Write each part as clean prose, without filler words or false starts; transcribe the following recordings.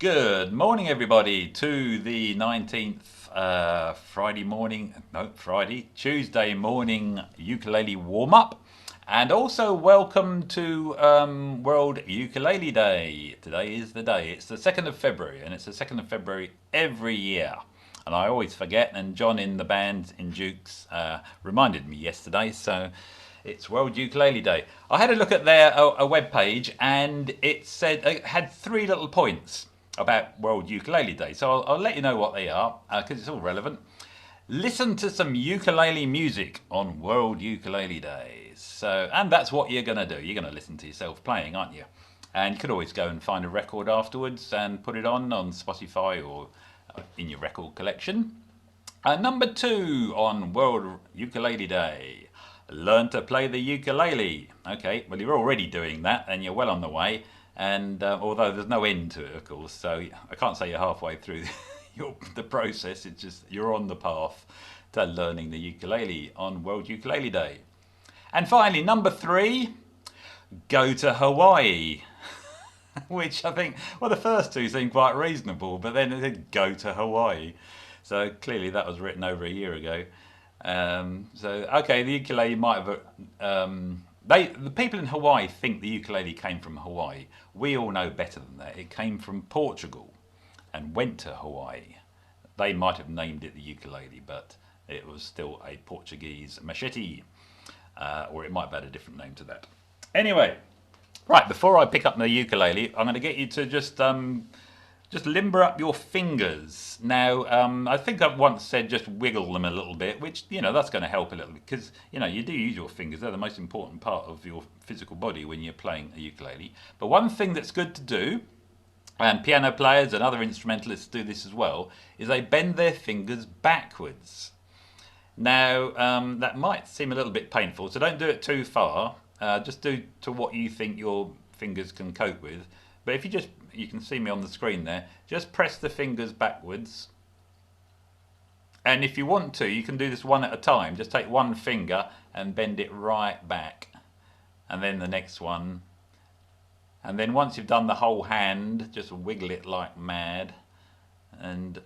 Good morning, everybody, to the 19th Tuesday morning ukulele warm up. And also welcome to World Ukulele Day. Today is the day. It's the 2nd of February, and it's the 2nd of February every year. And I always forget, and John in the band in Dukes reminded me yesterday, so it's World Ukulele Day. I had a look at their a web page, and it said it had 3 little points about World Ukulele Day. So I'll let you know what they are, because it's all relevant. Listen to some ukulele music on World Ukulele Day. So, and that's what you're going to do. You're going to listen to yourself playing, aren't you? And you could always go and find a record afterwards and put it on Spotify or in your record collection. Number 2 on World Ukulele Day. Learn to play the ukulele. Okay, well, you're already doing that and you're well on the way. And although there's no end to it, of course, so I can't say you're halfway through the process. It's just you're on the path to learning the ukulele on World Ukulele Day. And finally, number 3, go to Hawaii. Which I think, well, the first 2 seem quite reasonable, but then it said go to Hawaii. So clearly that was written over a year ago. Okay, the ukulele might have... the people in Hawaii think the ukulele came from Hawaii. We all know better than that. It came from Portugal and went to Hawaii. They might have named it the ukulele, but it was still a Portuguese machete, or it might have had a different name to that. Anyway, right, before I pick up the ukulele, I'm going to get you to just limber up your fingers. Now, I think I've once said just wiggle them a little bit, which, that's going to help a little bit because, you do use your fingers. They're the most important part of your physical body when you're playing a ukulele. But one thing that's good to do, and piano players and other instrumentalists do this as well, is they bend their fingers backwards. Now, that might seem a little bit painful, so don't do it too far. Just do to what you think your fingers can cope with. But if you can see me on the screen there, just press the fingers backwards. And if you want to, you can do this one at a time. Just take one finger and bend it right back. And then the next one. And then once you've done the whole hand, just wiggle it like mad. And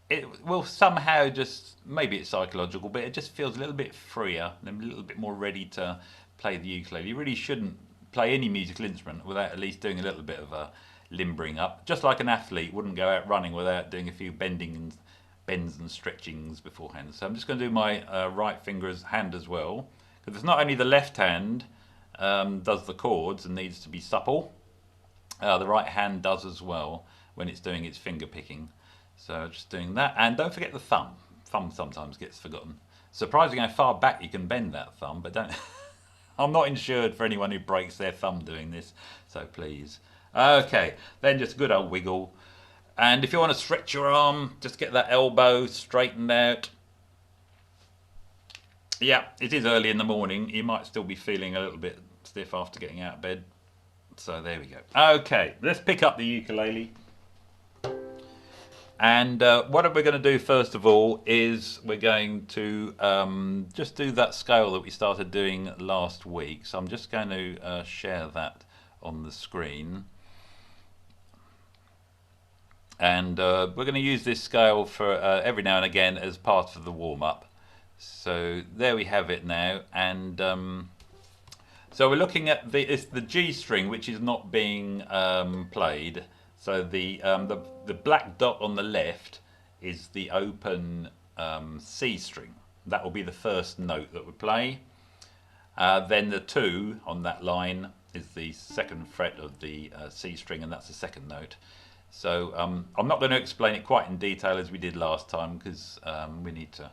it will somehow just, maybe it's psychological, but it just feels a little bit freer and a little bit more ready to play the ukulele. You really shouldn't play any musical instrument without at least doing a little bit of a limbering up. Just like an athlete wouldn't go out running without doing a few bends and stretchings beforehand. So I'm just going to do my right hand as well, because it's not only the left hand does the chords and needs to be supple, the right hand does as well when it's doing its finger picking. So just doing that, and don't forget the thumb. Thumb sometimes gets forgotten. Surprising how far back you can bend that thumb, but don't... I'm not insured for anyone who breaks their thumb doing this, so please. Okay, then just a good old wiggle. And if you want to stretch your arm, just get that elbow straightened out. Yeah, it is early in the morning. You might still be feeling a little bit stiff after getting out of bed. So there we go. Okay, let's pick up the ukulele. And what we're going to do first of all is we're going to just do that scale that we started doing last week. So I'm just going to share that on the screen. And we're going to use this scale for every now and again as part of the warm-up. So there we have it now. And so we're looking at it's the G string, which is not being played. So the black dot on the left is the open C string. That will be the first note that we play. Then the 2 on that line is the 2nd fret of the C string, and that's the 2nd note. So I'm not going to explain it quite in detail as we did last time, because we need to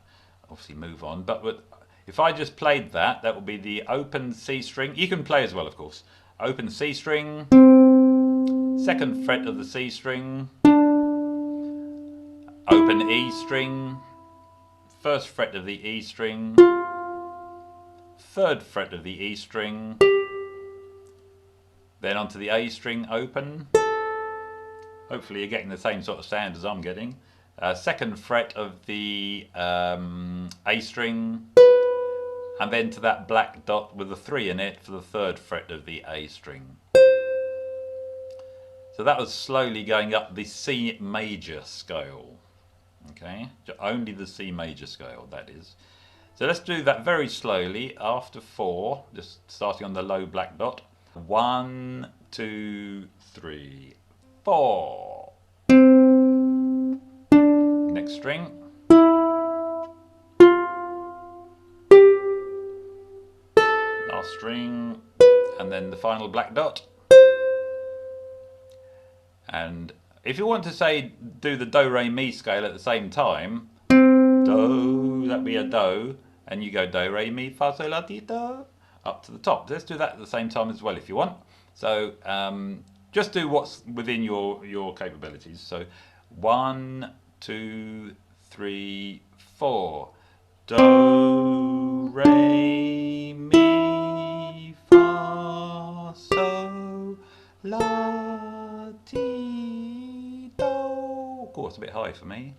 obviously move on. But if I just played that, that would be the open C string. You can play as well, of course. Open C string, 2nd fret of the C string, open E string, 1st fret of the E string, 3rd fret of the E string, then onto the A string, open. Hopefully you're getting the same sort of sound as I'm getting. 2nd fret of the A string, and then to that black dot with a 3 in it for the 3rd fret of the A string. So that was slowly going up the C major scale. Okay, only the C major scale, that is. So let's do that very slowly after 4, just starting on the low black dot. 1, 2, 3, 4. Next string. Last string. And then the final black dot. And if you want to say do the do re mi scale at the same time, do, that'd be a do, and you go do re mi fa sol la ti do up to the top. Let's do that at the same time as well if you want. So just do what's within your capabilities. So 1, 2, 3, 4. Do re mi fa sol la ti do. Of course, a bit high for me.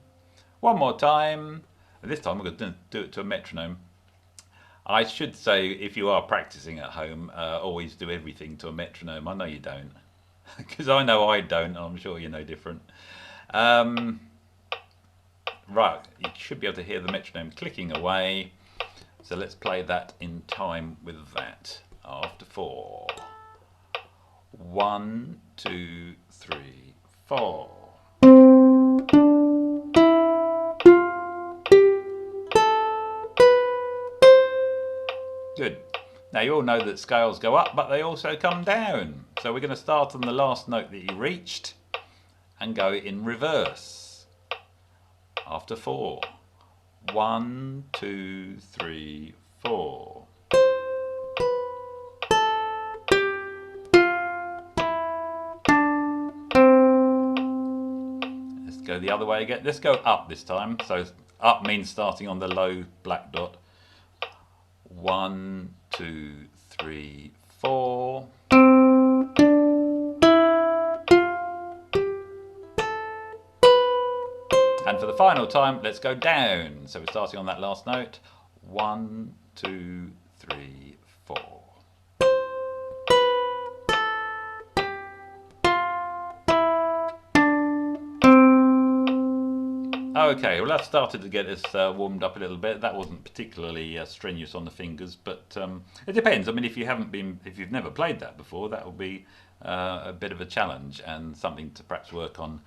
One more time. This time we're going to do it to a metronome. I should say, if you are practicing at home, always do everything to a metronome. I know you don't, because I know I don't. I'm sure you know different. Right, you should be able to hear the metronome clicking away. So let's play that in time with that. After 4. 1, 2, 3, 4. Good. Now you all know that scales go up, but they also come down. So we're going to start on the last note that you reached and go in reverse. After 4. 1, 2, 3, 4. Let's go the other way again. Let's go up this time. So up means starting on the low black dot. 1, 2, 3, 4. And for the final time, let's go down. So we're starting on that last note. 1, 2, 3, 4. Okay, well that started to get us warmed up a little bit. That wasn't particularly strenuous on the fingers, but it depends. I mean, if you've never played that before, that will be a bit of a challenge and something to perhaps work on,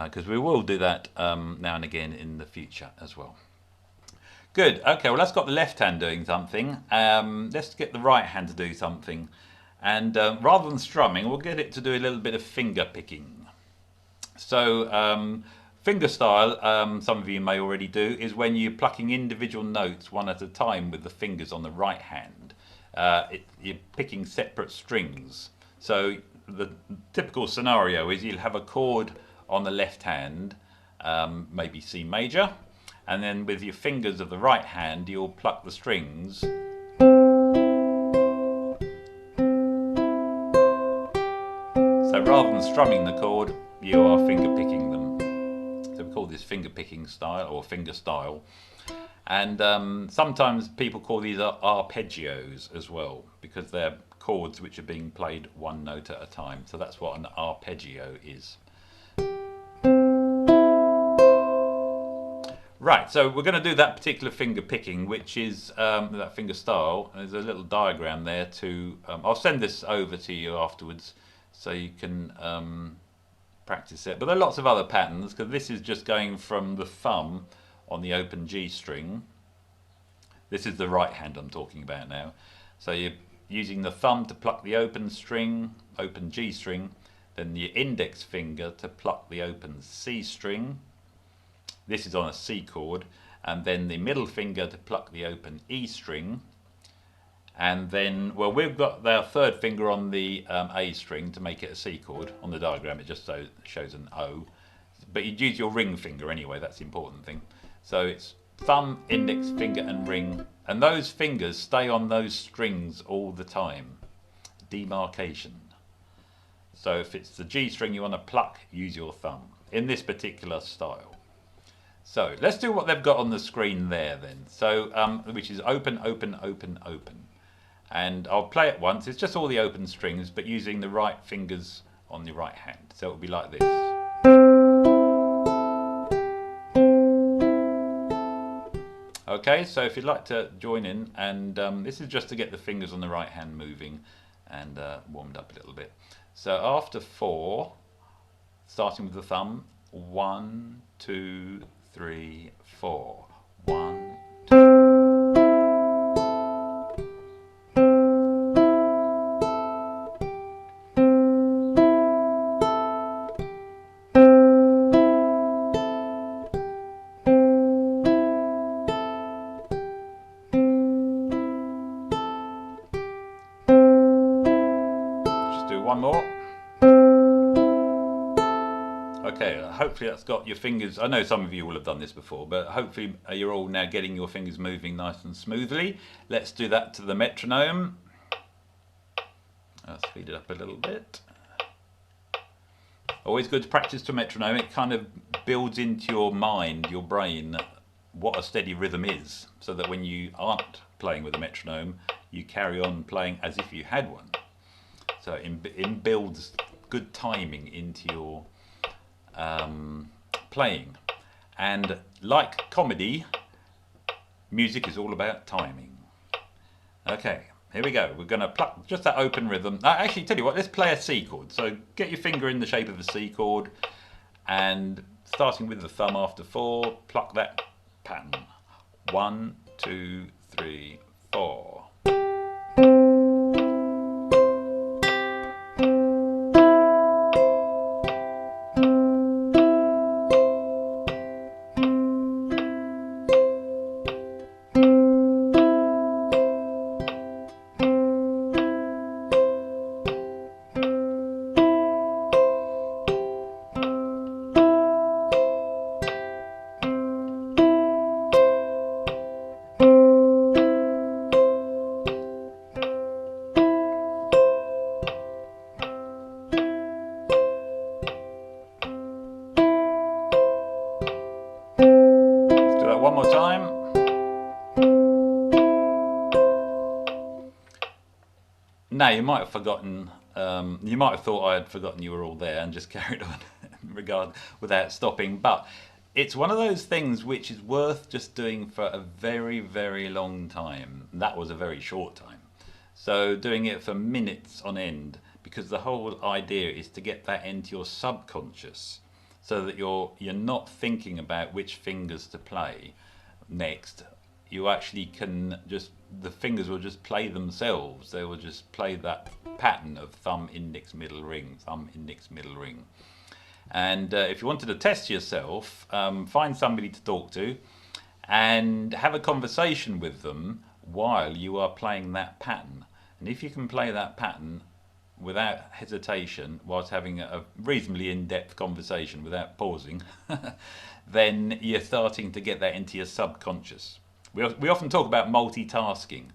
because we will do that now and again in the future as well. Good. Okay, well that's got the left hand doing something. Let's get the right hand to do something, and rather than strumming, we'll get it to do a little bit of finger picking. So finger style, some of you may already do, is when you're plucking individual notes one at a time with the fingers on the right hand. You're picking separate strings. So the typical scenario is you'll have a chord on the left hand, maybe C major, and then with your fingers of the right hand you'll pluck the strings. So rather than strumming the chord, you are finger picking them. So we call this finger picking style or finger style. And sometimes people call these arpeggios as well, because they're chords which are being played one note at a time. So that's what an arpeggio is. Right, so we're going to do that particular finger picking, which is that finger style. There's a little diagram there to... I'll send this over to you afterwards so you can practice it. But there are lots of other patterns, because this is just going from the thumb on the open G string. This is the right hand I'm talking about now. So you're using the thumb to pluck the open string, open G string, then your index finger to pluck the open C string. This is on a C chord, and then the middle finger to pluck the open E string. And then, well, we've got our third finger on the A string to make it a C chord. On the diagram it just shows an O, but you'd use your ring finger anyway, that's the important thing. So it's thumb, index finger and ring, and those fingers stay on those strings all the time. Demarcation. So if it's the G string you want to pluck, use your thumb in this particular style. So let's do what they've got on the screen there then. So which is open, open, open, open. And I'll play it once. It's just all the open strings, but using the right fingers on the right hand. So it will be like this. Okay, so if you'd like to join in, and this is just to get the fingers on the right hand moving and warmed up a little bit. So after 4, starting with the thumb, 1, 2, 3, 4. 1, 2. Just do one more. Okay, hopefully that's got your fingers, I know some of you will have done this before, but hopefully you're all now getting your fingers moving nice and smoothly. Let's do that to the metronome. I'll speed it up a little bit. Always good to practice to a metronome. It kind of builds into your mind, your brain, what a steady rhythm is, so that when you aren't playing with a metronome, you carry on playing as if you had one. So it builds good timing into your playing. And like comedy, music is all about timing. Okay, here we go. We're going to pluck just that open rhythm. Actually, tell you what, let's play a C chord. So get your finger in the shape of a C chord, and starting with the thumb after 4, pluck that pattern. 1, 2, 3, 4. One more time. Now you might have forgotten, you might have thought I had forgotten you were all there and just carried on without stopping, but it's one of those things which is worth just doing for a very, very long time. That was a very short time. So doing it for minutes on end, because the whole idea is to get that into your subconscious, so that you're not thinking about which fingers to play next. You actually can just, the fingers will just play themselves. They will just play that pattern of thumb, index, middle ring, thumb, index, middle ring. And if you wanted to test yourself, find somebody to talk to and have a conversation with them while you are playing that pattern. And if you can play that pattern without hesitation, whilst having a reasonably in-depth conversation without pausing, then you're starting to get that into your subconscious. We often talk about multitasking,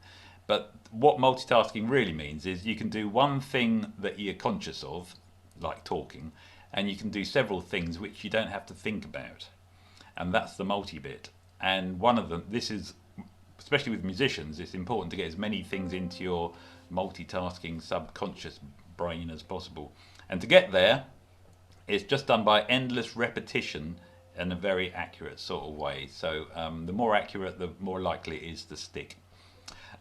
but what multitasking really means is you can do one thing that you're conscious of, like talking, and you can do several things which you don't have to think about. And that's the multi-bit. And one of them, this is, especially with musicians, it's important to get as many things into your multitasking subconscious brain as possible. And to get there, it's just done by endless repetition in a very accurate sort of way. So the more accurate, the more likely it is to stick.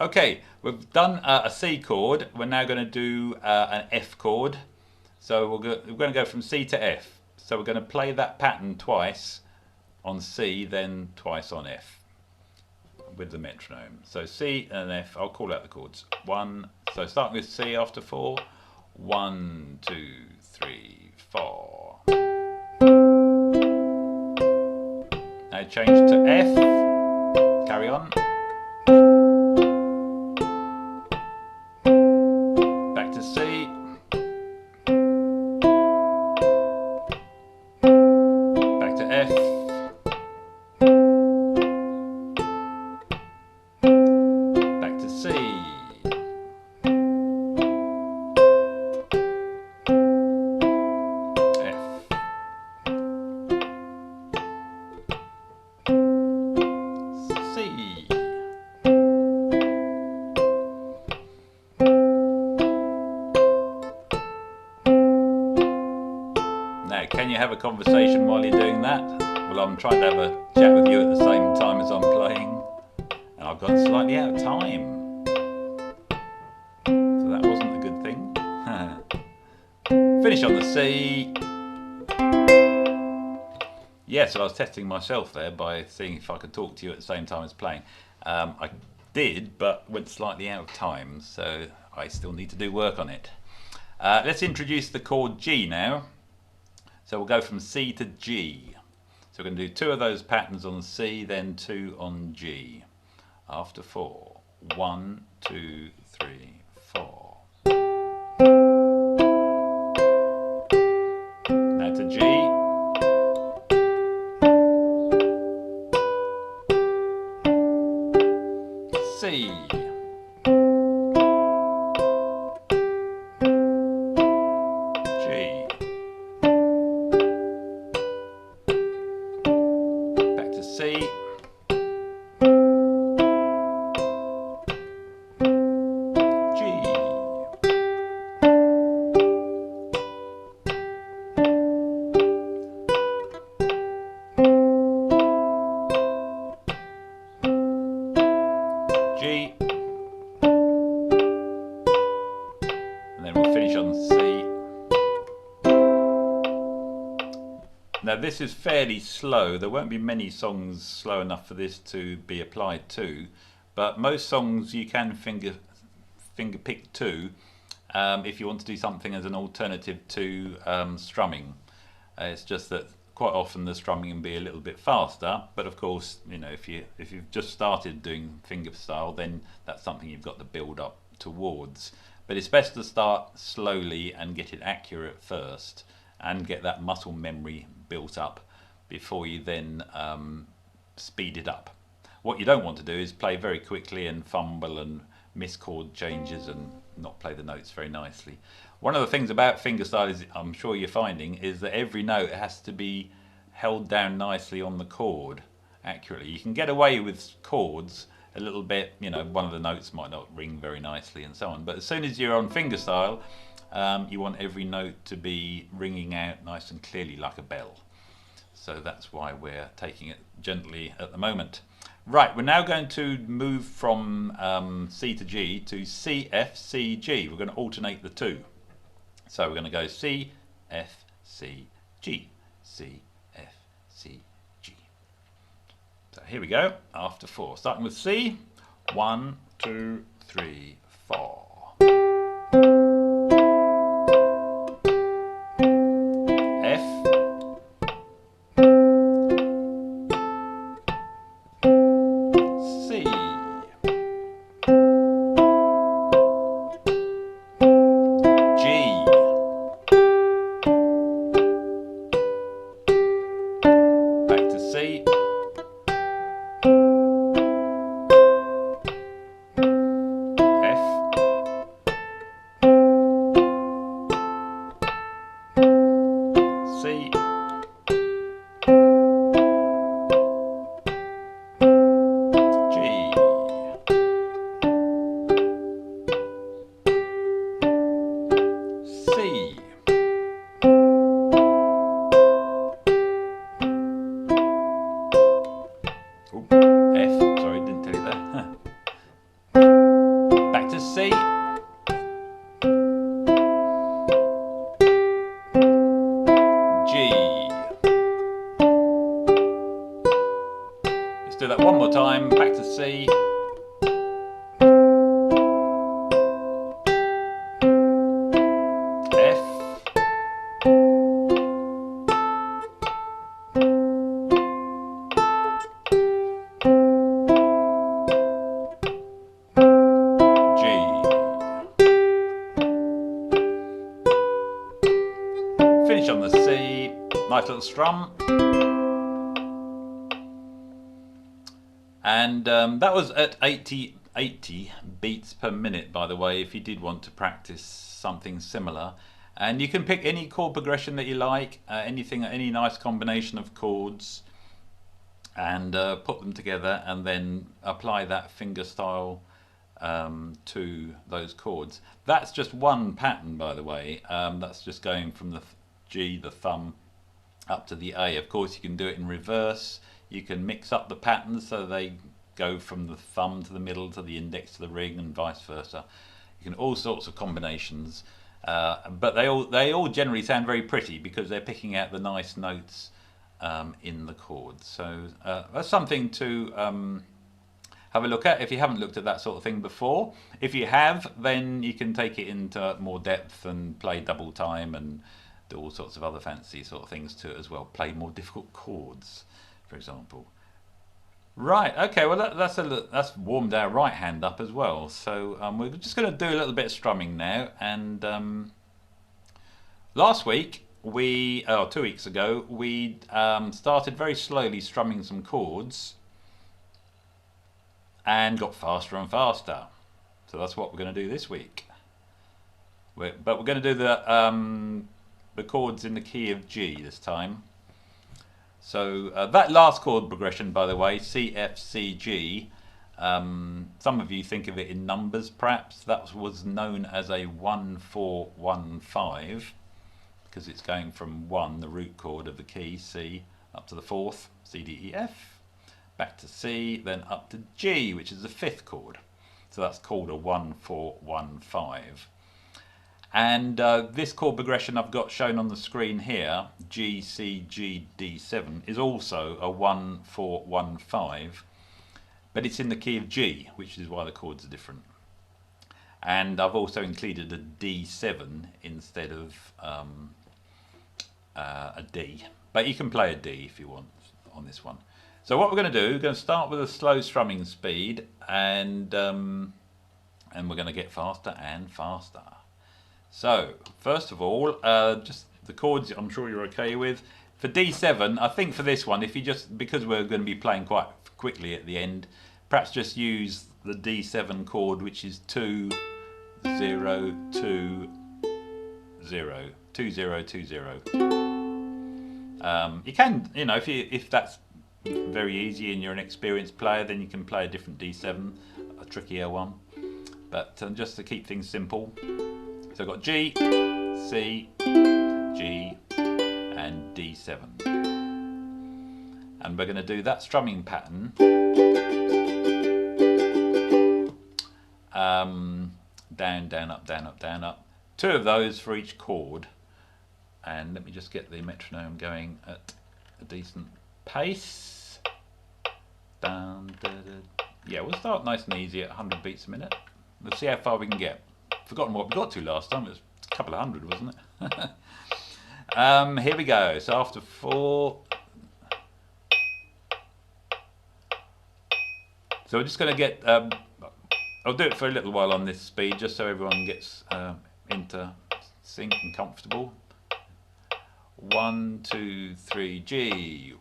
Okay, we've done a C chord. We're now going to do an F chord. So we're going to go from C to F. So we're going to play that pattern twice on C, then twice on F with the metronome. So C and F, I'll call out the chords. 1, so starting with C after 4. 1, 2, 3, 4. Now change to F. Carry on. Back to C. Back to F. Back to C. C. Now, can you have a conversation while you're doing that? Well, I'm trying to have a chat with you at the same time as I'm playing, and I've gone slightly out of time. So that wasn't a good thing. Finish on the C. Yes, I was testing myself there by seeing if I could talk to you at the same time as playing. I did, but went slightly out of time, so I still need to do work on it. Let's introduce the chord G now. So we'll go from C to G. So we're going to do 2 of those patterns on C, then 2 on G. After 4. 1, 2, 3, 4. Now to G. C. G. Back to C. G. G, and then we'll finish on C. Now this is fairly slow. There won't be many songs slow enough for this to be applied to, but most songs you can finger pick to if you want to do something as an alternative to strumming. It's just that quite often the strumming can be a little bit faster, but of course, you know, if you've just started doing fingerstyle, then that's something you've got to build up towards. But it's best to start slowly and get it accurate first, and get that muscle memory built up before you then speed it up. What you don't want to do is play very quickly and fumble and miss chord changes and not play the notes very nicely. One of the things about fingerstyle is, I'm sure you're finding, is that every note has to be held down nicely on the chord accurately. You can get away with chords a little bit, you know, one of the notes might not ring very nicely and so on, but as soon as you're on fingerstyle, you want every note to be ringing out nice and clearly like a bell. So that's why we're taking it gently at the moment. Right, we're now going to move from C to G to C, F, C, G. We're going to alternate the 2. So we're going to go C, F, C, G, C, F, C, G. So here we go, after 4. Starting with C, 1, 2, 3, 4. F, C, G, back to C, F, C, G, C, oh, F, sorry, didn't tell you that. Back to C, G. Let's do that one more time, back to C, F, finish on the C, nice little strum. And that was at 80 beats per minute, by the way, if you did want to practice something similar. And you can pick any chord progression that you like, any nice combination of chords, and put them together and then apply that fingerstyle to those chords. That's just one pattern, by the way. That's just going from the G, the thumb, up to the A. Of course, you can do it in reverse. You can mix up the patterns so they go from the thumb to the middle to the index to the ring and vice versa. You can all sorts of combinations, but they all generally sound very pretty because they're picking out the nice notes in the chords. So that's something to have a look at if you haven't looked at that sort of thing before. If you have, then you can take it into more depth and play double time and do all sorts of other fancy sort of things to it as well. Play more difficult chords, for example. Right, okay, well that's warmed our right hand up as well. So we're just going to do a little bit of strumming now. And last week, 2 weeks ago, we started very slowly strumming some chords and got faster and faster. So that's what we're going to do this week. But we're going to do the chords in the key of G this time. So that last chord progression, by the way, C, F, C, G, some of you think of it in numbers perhaps. That was known as a 1-4-1-5 because it's going from 1, the root chord of the key, C, up to the 4th, C, D, E, F, back to C, then up to G, which is the 5th chord. So that's called a 1-4-1-5. And this chord progression I've got shown on the screen here, G, C, G, D7, is also a 1-4-1-5, but it's in the key of G, which is why the chords are different. And I've also included a D7 instead of a D, but you can play a D if you want on this one. So what we're going to do, we're going to start with a slow strumming speed, and we're going to get faster and faster. So, first of all, just the chords I'm sure you're okay with. For D7, I think for this one, if you just, because we're going to be playing quite quickly at the end, perhaps just use the D7 chord, which is 2, 0, 2, 0, 2, 0, 2, 0. You can, you know, if that's very easy and you're an experienced player, then you can play a different D7, a trickier one. But just to keep things simple. So I've got G, C, G, and D7. And we're going to do that strumming pattern down, down, up, down, up, down, up. 2 of those for each chord. And let me just get the metronome going at a decent pace. Down, da, da. Yeah, we'll start nice and easy at 100 beats a minute. Let's see how far we can get. Forgotten what we got to last time. It was a couple of hundred, wasn't it? Here we go. So after 4. So we're just going to get. I'll do it for a little while on this speed, just so everyone gets into sync and comfortable. 1, 2, 3, G.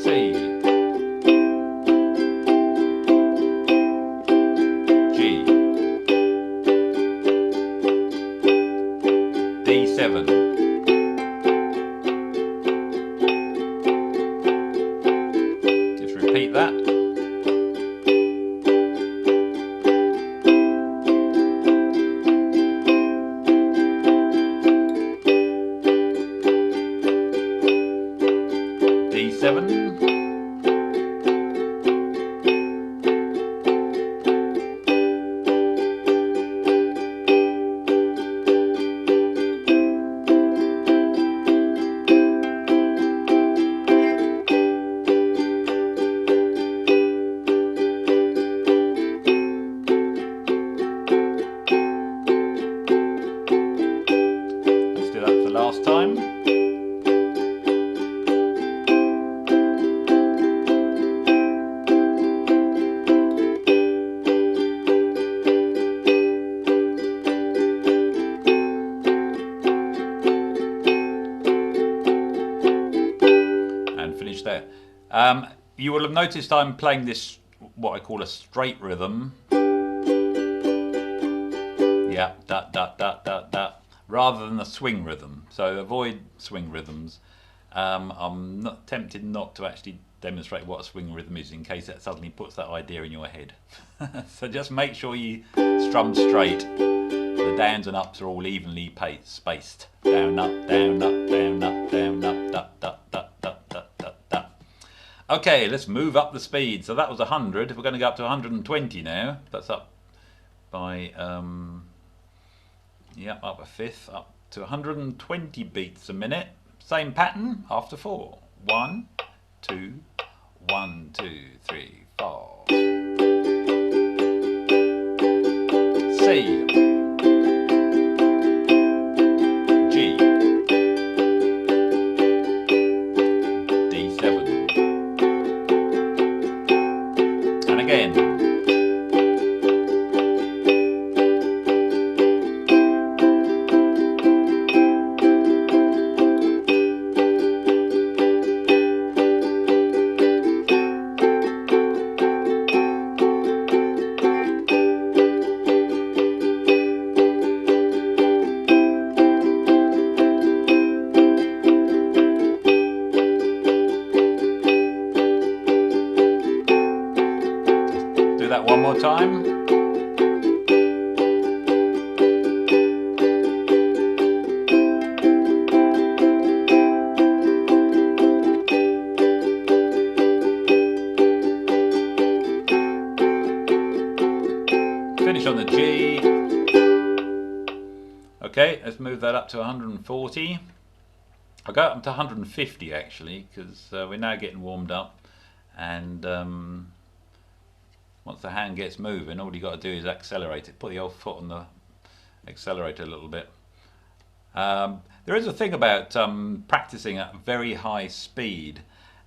C. D7. Just repeat that. D7. Last time. And finish there. You will have noticed I'm playing this, what I call a straight rhythm. Yeah, da da da da da. Rather than a swing rhythm, so avoid swing rhythms. I'm not tempted not to actually demonstrate what a swing rhythm is in case that suddenly puts that idea in your head. So just make sure you strum straight. The downs and ups are all evenly spaced. Down, up, down, up, down, up, down, up, da, da, da, da, da, da, da. Okay, let's move up the speed. So that was 100. We're going to go up to 120 now. That's up by, yeah, up a fifth, up to 120 beats a minute. Same pattern after 4. 1, 2, 1, 2, 3, 4. C, G, D7, and again. That one more time. Finish on the G. Okay, let's move that up to 140. I'll go up to 150 actually, because we're now getting warmed up, and once the hand gets moving, all you got to do is accelerate it. Put the old foot on the accelerator a little bit. There is a thing about practicing at very high speed,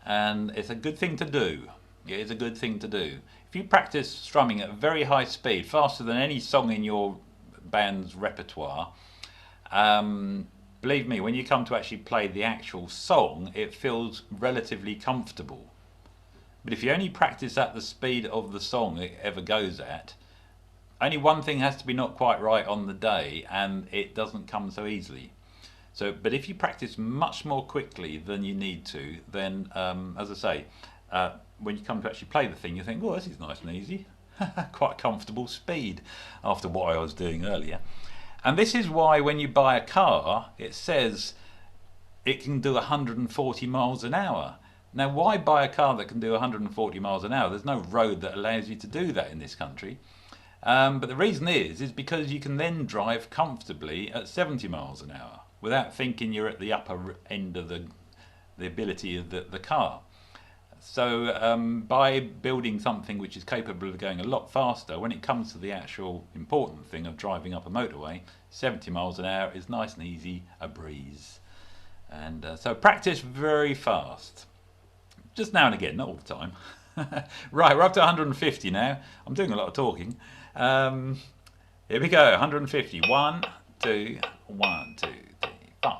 and it's a good thing to do. It is a good thing to do. If you practice strumming at very high speed, faster than any song in your band's repertoire, believe me, when you come to actually play the actual song, it feels relatively comfortable. But if you only practice at the speed of the song it ever goes at, only one thing has to be not quite right on the day, and it doesn't come so easily. So, but if you practice much more quickly than you need to, then, as I say, when you come to actually play the thing, you think, oh, this is nice and easy. Quite comfortable speed after what I was doing earlier. And this is why when you buy a car, it says it can do 140 miles an hour. Now, why buy a car that can do 140 miles an hour? There's no road that allows you to do that in this country. But the reason is because you can then drive comfortably at 70 miles an hour without thinking you're at the upper end of the ability of the car. So by building something which is capable of going a lot faster, when it comes to the actual important thing of driving up a motorway, 70 miles an hour is nice and easy, a breeze. And so practice very fast. Just now and again, not all the time. Right, we're up to 150 now. I'm doing a lot of talking. Here we go, 150. 1, 2, 1, 2, 3, 4.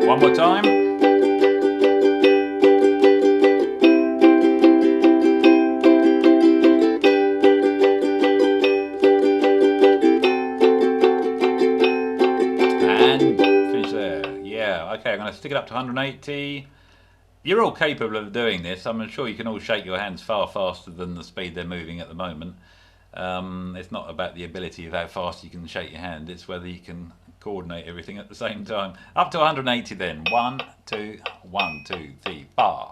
One more time. And finish there. Yeah, okay, I'm going to stick it up to 180. You're all capable of doing this. I'm sure you can all shake your hands far faster than the speed they're moving at the moment. It's not about the ability of how fast you can shake your hand, it's whether you can coordinate everything at the same time. Up to 180 then. 1, 2, 1, 2, 3, 4.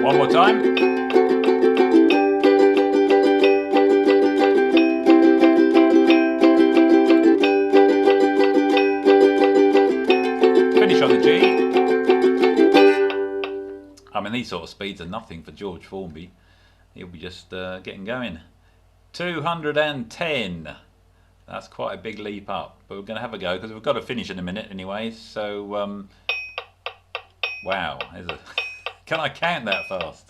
One more time. Finish on the G. And these sort of speeds are nothing for George Formby. He'll be just getting going. 210. That's quite a big leap up, but we're going to have a go because we've got to finish in a minute anyway. So, wow, can I count that fast?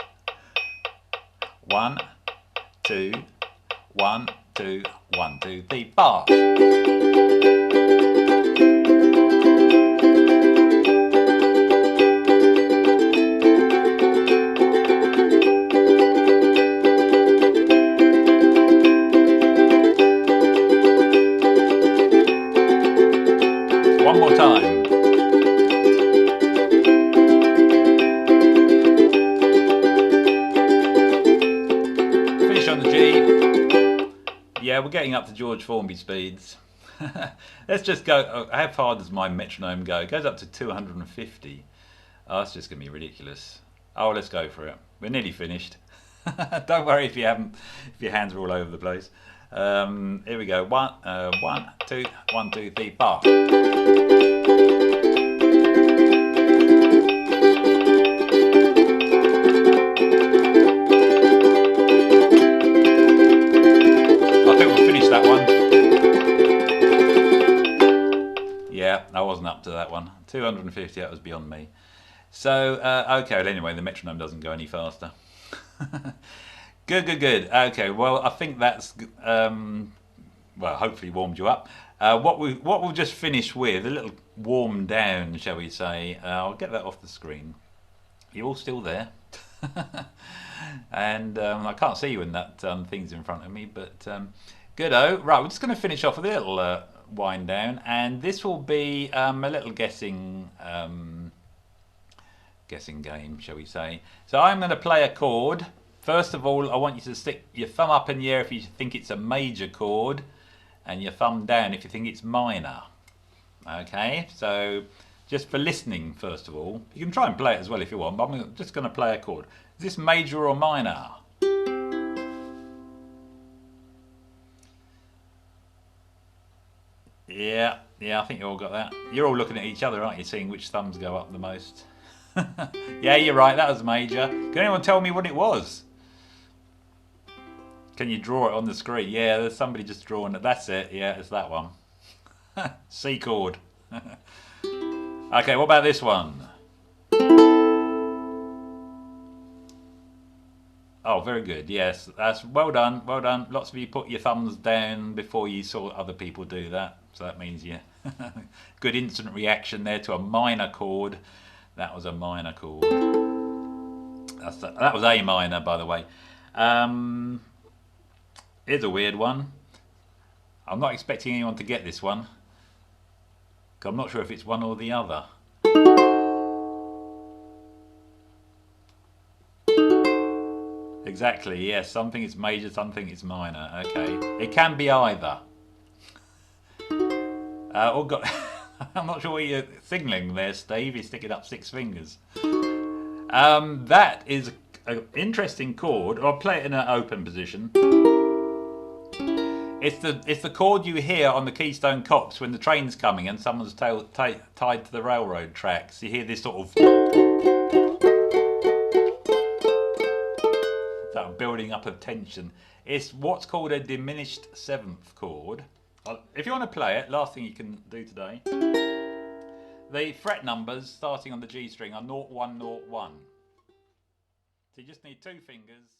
1, 2, 1, 2, 1, 2, 3, 4. One more time. Finish on the G. Yeah, we're getting up to George Formby speeds. Let's just go. How far does my metronome go? It goes up to 250. Oh, that's just going to be ridiculous. Oh, let's go for it. We're nearly finished. Don't worry if your hands are all over the place. Here we go. 1, 2, 1, 2, 3, 4. I think we'll finish that one. Yeah, I wasn't up to that one. 250, that was beyond me. So, okay, well, anyway, the metronome doesn't go any faster. Good. Okay, well, I think that's, well, hopefully warmed you up. What we'll just finish with, a little warm down, shall we say. I'll get that off the screen. You're all still there. And I can't see you when that thing's in front of me, but good-o. Right, we're just going to finish off with a little wind down, and this will be a little guessing game, shall we say. So I'm going to play a chord. First of all, I want you to stick your thumb up in the air if you think it's a major chord, and your thumb down if you think it's minor. Okay, so just for listening, first of all, you can try and play it as well if you want, but I'm just going to play a chord. Is this major or minor? Yeah, I think you all got that. You're all looking at each other, aren't you, seeing which thumbs go up the most? Yeah, you're right, that was major. Can anyone tell me what it was? Can you draw it on the screen? Yeah, there's somebody just drawing it. That's it, yeah, it's that one. C chord. Okay, what about this one? Oh, very good. Yes, that's well done. Well done. Lots of you put your thumbs down before you saw other people do that. So that means you good instant reaction there to a minor chord. That was a minor chord. That was A minor, by the way. Here's a weird one. I'm not expecting anyone to get this one, 'cause I'm not sure if it's one or the other. Exactly, yes. Something is major, something is minor. Okay, it can be either. I'm not sure what you're signaling there, Steve. You're sticking up 6 fingers. That is an interesting chord. I'll play it in an open position. It's the chord you hear on the Keystone Cops when the train's coming and someone's tied to the railroad tracks. You hear this sort of building up of tension. It's what's called a diminished 7th chord. If you want to play it, last thing you can do today. The fret numbers starting on the G string are 0, 1, 0, 1. So you just need 2 fingers.